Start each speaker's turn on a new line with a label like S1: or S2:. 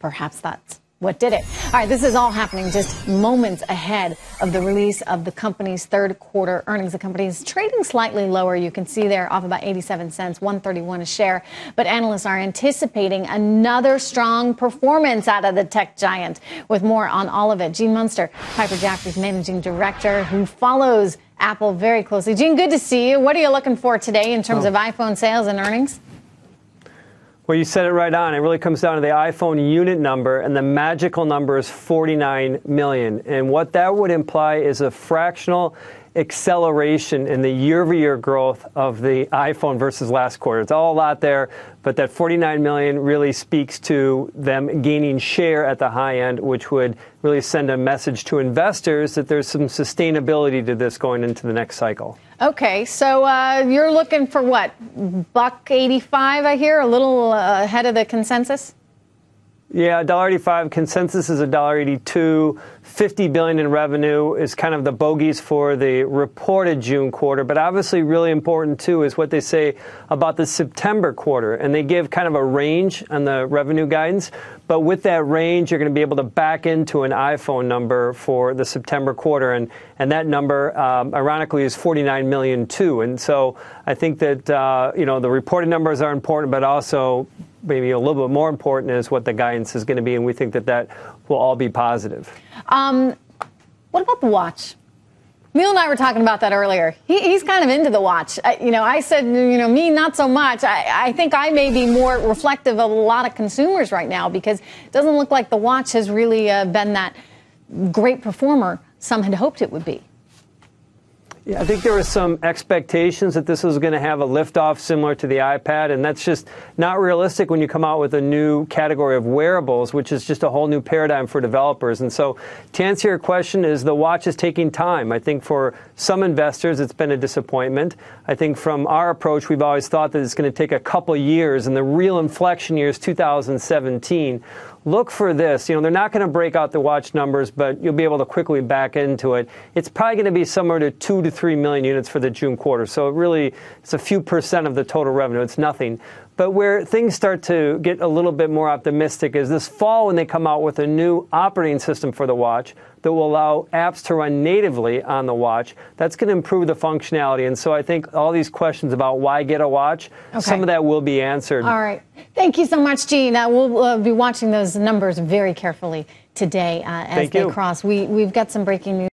S1: perhaps that's what did it. All right, this is all happening just moments ahead of the release of the company's third quarter earnings. The company is trading slightly lower. You can see there off about 87 cents, 131 a share. But analysts are anticipating another strong performance out of the tech giant. With more on all of it, Gene Munster, Piper Jaffray's managing director, who follows Apple very closely. Gene, good to see you. What are you looking for today in terms of iPhone sales and earnings?
S2: Well, you said it right on. It really comes down to the iPhone unit number, and the magical number is 49 million. And what that would imply is a fractional acceleration in the year-over-year growth of the iPhone versus last quarter. It's all a lot there, but that 49 million really speaks to them gaining share at the high end, which would really send a message to investors that there's some sustainability to this going into the next cycle.
S1: Okay, so you're looking for what, $1.85, I hear, a little ahead of the consensus?
S2: Yeah, $1.85. Consensus is $1.82. $50 billion in revenue is kind of the bogeys for the reported June quarter. But obviously really important, too, is what they say about the September quarter. And they give kind of a range on the revenue guidance. But with that range, you're going to be able to back into an iPhone number for the September quarter. And that number, ironically, is 49 million, too. And so I think that, the reported numbers are important, but also maybe a little bit more important is what the guidance is going to be, and we think that that will all be positive.
S1: What about the watch? Neil and I were talking about that earlier. He's kind of into the watch. I said, me, not so much. I think I may be more reflective of a lot of consumers right now because it doesn't look like the watch has really been that great performer some had hoped it would be.
S2: Yeah, I think there were some expectations that this was going to have a liftoff similar to the iPad, and that's just not realistic when you come out with a new category of wearables, which is just a whole new paradigm for developers. And so to answer your question, is the watch is taking time. I think for some investors, it's been a disappointment. I think from our approach, we've always thought that it's going to take a couple years, and the real inflection year is 2017. Look for this. They're not going to break out the watch numbers, but you'll be able to quickly back into it. It's probably going to be somewhere to 2 to 3 million units for the June quarter. So it's a few percent of the total revenue. It's nothing. But where things start to get a little bit more optimistic is this fall when they come out with a new operating system for the watch that will allow apps to run natively on the watch. That's going to improve the functionality. And so I think all these questions about why get a watch, some of that will be answered.
S1: All right. Thank you so much, Gene. We'll be watching those numbers very carefully today as they cross. We've got some breaking news.